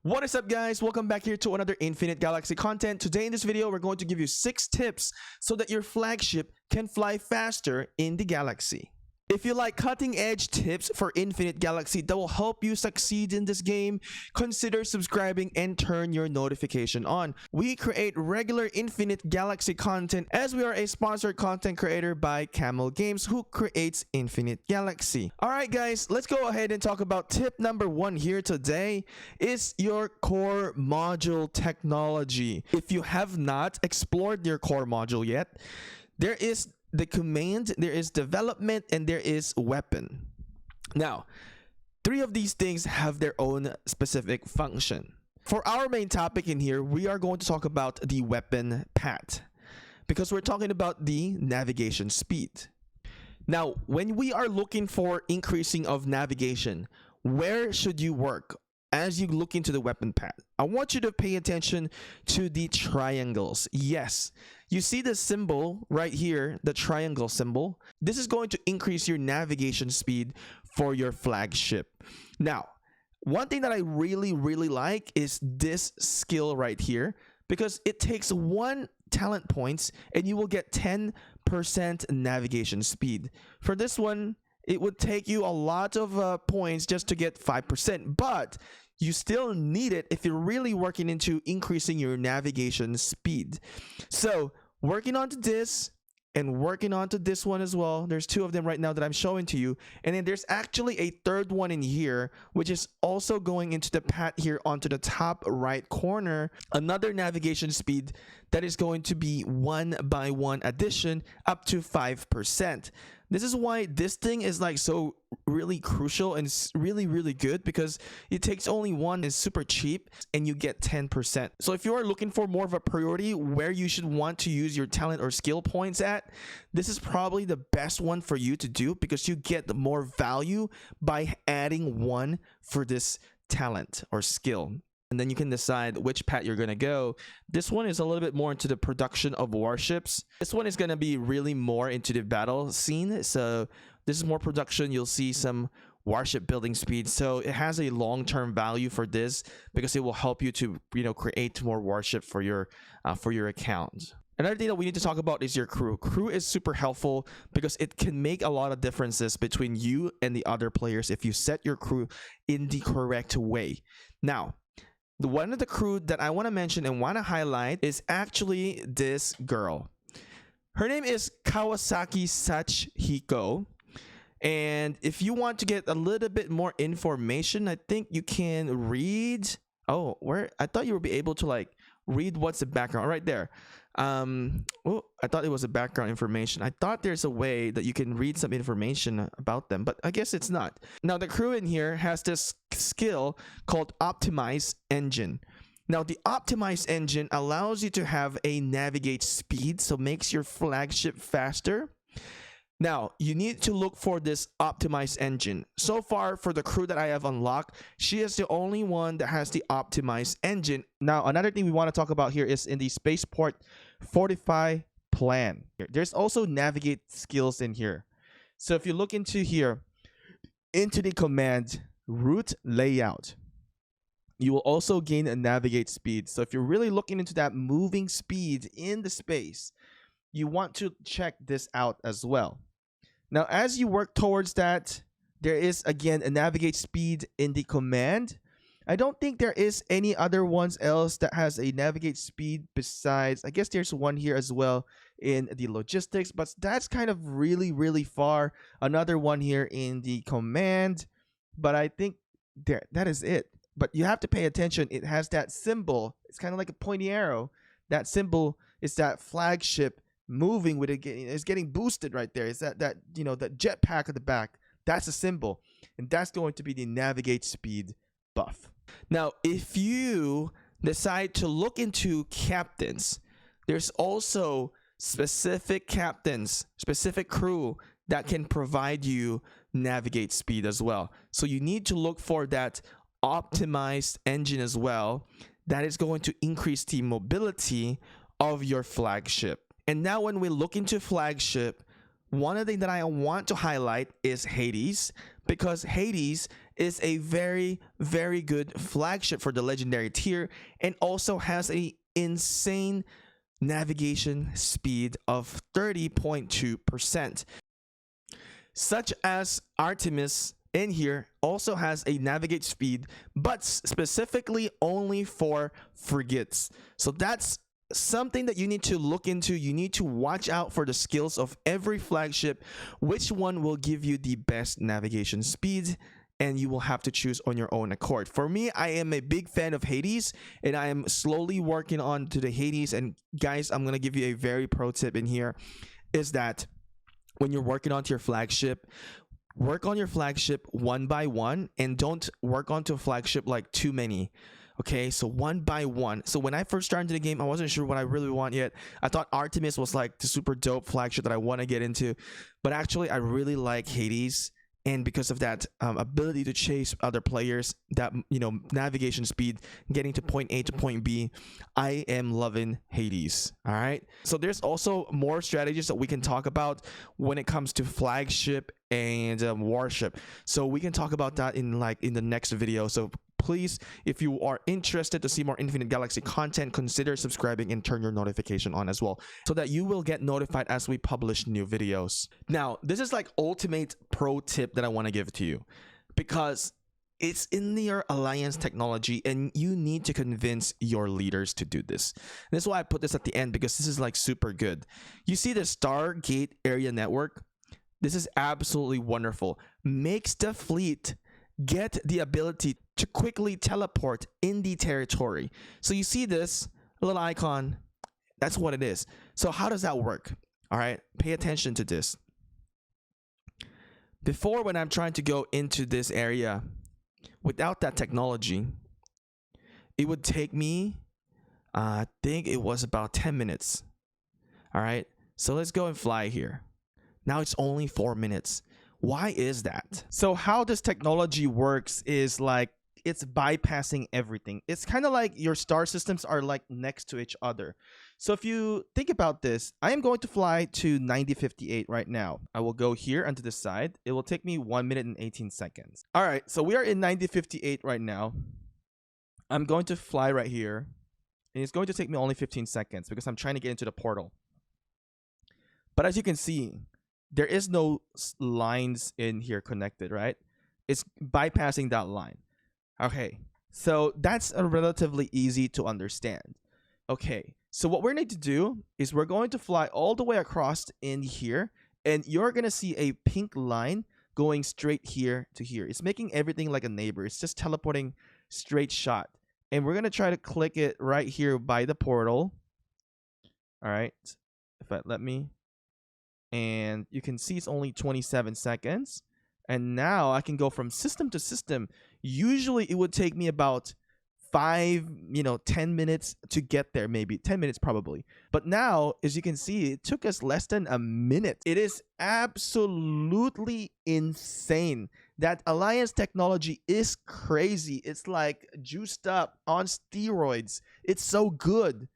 What is up, guys? Welcome back here to another Infinite Galaxy content. Today in this video, we're going to give you 6 tips so that your flagship can fly faster in the galaxy. If you like cutting edge tips for Infinite Galaxy that will help you succeed in this game, consider subscribing and turn your notification on. We create regular Infinite Galaxy content as we are a sponsored content creator by Camel Games, who creates Infinite Galaxy. Alright guys, let's go ahead and talk about tip number 1 here today is your core module technology. If you have not explored your core module yet, there is the command, there is development, and there is weapon. Now, 3 of these things have their own specific function. For our main topic in here, we are going to talk about the weapon path because we're talking about the navigation speed. Now, when we are looking for increasing of navigation, where should you work as you look into the weapon path? I want you to pay attention to the triangles. Yes, you see the symbol right here, the triangle symbol. This is going to increase your navigation speed for your flagship. Now, one thing that I really like is this skill right here, because it takes 1 talent points and you will get 10% navigation speed. For this one, it would take you a lot of points just to get 5%, but you still need it if you're really working into increasing your navigation speed. So working onto this and working onto this one as well. There's 2 of them right now that I'm showing to you. And then there's actually a 3rd one in here, which is also going into the path here onto the top right corner. Another navigation speed that is going to be 1 by 1 addition up to 5%. This is why this thing is like so really crucial and really good, because it takes only 1, is super cheap, and you get 10%. So if you are looking for more of a priority where you should want to use your talent or skill points at, this is probably the best one for you to do, because you get the more value by adding 1 for this talent or skill. And then you can decide which path you're going to go. This one is a little bit more into the production of warships. This one is going to be really more into the battle scene. So this is more production. You'll see some warship building speed. So it has a long-term value for this, because it will help you to, create more warship for your account. Another thing that we need to talk about is your crew. Crew is super helpful because it can make a lot of differences between you and the other players if you set your crew in the correct way. Now, one of the crew that I want to mention and want to highlight is actually this girl. Her name is Kawasaki Sachiko. And if you want to get a little bit more information, I think you can read. Oh, where? I thought you would be able to like read what's the background right there. Oh, I thought it was a background information. I thought there's a way that you can read some information about them, but I guess it's not. Now, the crew in here has this skill called Optimize Engine. Now, the Optimize Engine allows you to have a navigate speed, so makes your flagship faster. Now, you need to look for this Optimize Engine. So far, for the crew that I have unlocked, she is the only one that has the Optimize Engine. Now, another thing we want to talk about here is in the Spaceport Fortify plan. There's also navigate skills in here. So if you look into here, into the command route layout, you will also gain a navigate speed. So if you're really looking into that moving speed in the space, you want to check this out as well. Now, as you work towards that, there is again a navigate speed in the command. I don't think there is any other ones else that has a navigate speed besides, I guess there's one here as well in the logistics, but that's kind of really far. Another one here in the command, but I think that is it. But you have to pay attention. It has that symbol. It's kind of like a pointy arrow. That symbol is that flagship moving with it. It's getting boosted right there. It's that that jetpack at the back. That's a symbol, and that's going to be the navigate speed buff. Now, if you decide to look into captains, there's also specific captains, specific crew that can provide you navigate speed as well. So you need to look for that optimized engine as well. That is going to increase the mobility of your flagship. And now when we look into flagship, one of the things that I want to highlight is Hades, because Hades is a very, very good flagship for the legendary tier, and also has a insane navigation speed of 30.2%. Such as Artemis in here also has a navigate speed, but specifically only for frigates. So that's something that you need to look into. You need to watch out for the skills of every flagship, which one will give you the best navigation speed, and you will have to choose on your own accord. For me, I am a big fan of Hades, and I am slowly working on to the Hades. And guys, I'm gonna give you a very pro tip in here, is that when you're working onto your flagship, work on your flagship one by one, and don't work onto a flagship like too many. Okay, so one by one. So when I first started into the game, I wasn't sure what I really want yet. I thought Artemis was like the super dope flagship that I want to get into, but actually I really like Hades. And because of that ability to chase other players, that, you know, navigation speed, getting to point A to point B, I am loving Hades. All right. So there's also more strategies that we can talk about when it comes to flagship and warship. So we can talk about that in the next video. So please, if you are interested to see more Infinite Galaxy content, consider subscribing and turn your notification on as well, so that you will get notified as we publish new videos. Now, this is like ultimate pro tip that I want to give to you, because it's in your alliance technology and you need to convince your leaders to do this. And this is why I put this at the end, because this is like super good. You see the Stargate area network? This is absolutely wonderful. Makes the fleet get the ability to quickly teleport in the territory. So you see this little icon, that's what it is. So how does that work? All right, pay attention to this. Before, when I'm trying to go into this area, without that technology, it would take me, I think it was about 10 minutes. All right, so let's go and fly here. Now it's only 4 minutes. Why is that? So how this technology works is like, it's bypassing everything. It's kind of like your star systems are like next to each other. So if you think about this, I am going to fly to 9058 right now. I will go here onto the side. It will take me 1 minute and 18 seconds. All right, so we are in 9058 right now. I'm going to fly right here, and it's going to take me only 15 seconds because I'm trying to get into the portal. But as you can see, there is no lines in here connected, right? It's bypassing that line. Okay, so that's relatively easy to understand. Okay, so what we're going to do is we're going to fly all the way across in here, and you're going to see a pink line going straight here to here. It's making everything like a neighbor. It's just teleporting straight shot. And we're going to try to click it right here by the portal. All right, if that let me. And you can see it's only 27 seconds. And now I can go from system to system. Usually it would take me about 10 minutes to get there, maybe 10 minutes probably. But now, as you can see, it took us less than a minute. It is absolutely insane. That alliance technology is crazy. It's like juiced up on steroids. It's so good.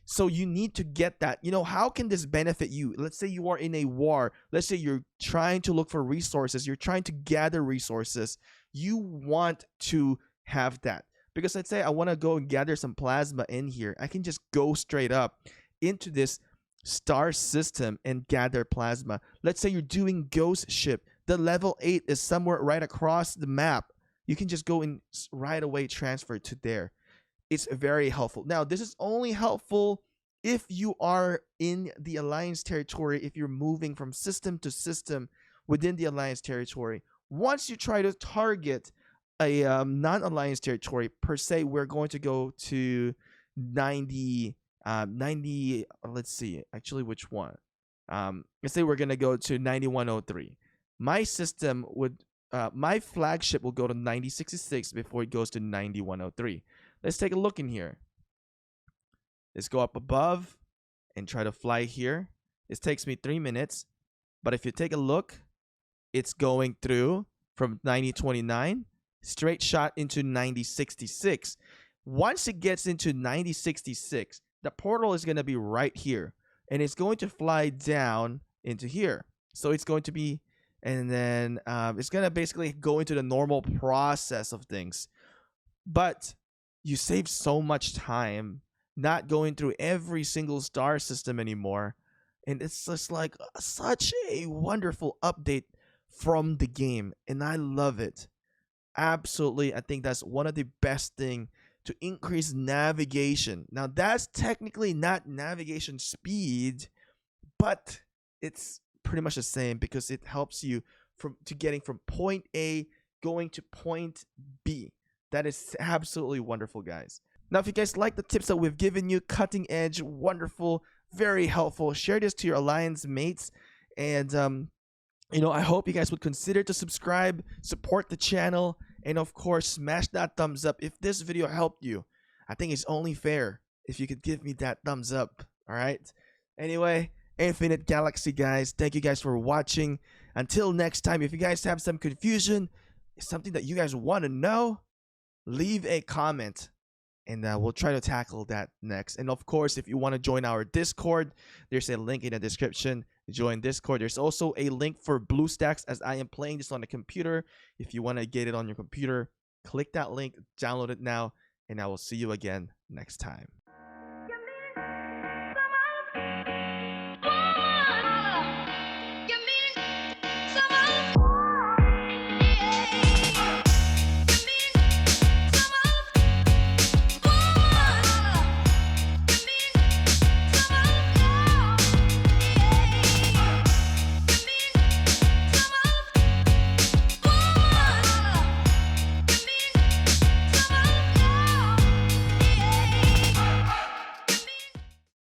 So you need to get that. You know, how can this benefit you? Let's say you are in a war. Let's say you're trying to look for resources. You're trying to gather resources. You want to have that. Because let's say I want to go and gather some plasma in here. I can just go straight up into this star system and gather plasma. Let's say you're doing ghost ship. The level 8 is somewhere right across the map. You can just go and right away transfer to there. It's very helpful. Now, this is only helpful if you are in the alliance territory, if you're moving from system to system within the alliance territory. Once you try to target a non-alliance territory, per se, we're going to go to 90, let's see, actually, which one? Let's say we're going to go to 9103. My system would, my flagship will go to 9066 before it goes to 9103. Let's take a look in here. Let's go up above and try to fly here. This takes me 3 minutes. But if you take a look, it's going through from 9029 straight shot into 9066. Once it gets into 9066, the portal is going to be right here. And it's going to fly down into here. So it's going to be and then it's gonna basically go into the normal process of things. But you save so much time not going through every single star system anymore. And it's just like such a wonderful update from the game. And I love it. Absolutely. I think that's one of the best thing to increase navigation. Now that's technically not navigation speed, but it's pretty much the same because it helps you to getting from point A going to point B. That is absolutely wonderful, guys. Now, if you guys like the tips that we've given you, cutting edge, wonderful, very helpful, share this to your alliance mates. And I hope you guys would consider to subscribe, support the channel, and of course, smash that thumbs up if this video helped you. I think it's only fair if you could give me that thumbs up. All right. Anyway, Infinite Galaxy, guys. Thank you guys for watching. Until next time, if you guys have some confusion, something that you guys want to know, leave a comment and we'll try to tackle that next. And of course, if you want to join our Discord, there's a link in the description. Join Discord. There's also a link for BlueStacks, as I am playing this on the computer. If you want to get it on your computer, click that link, download it now, and I will see you again next time.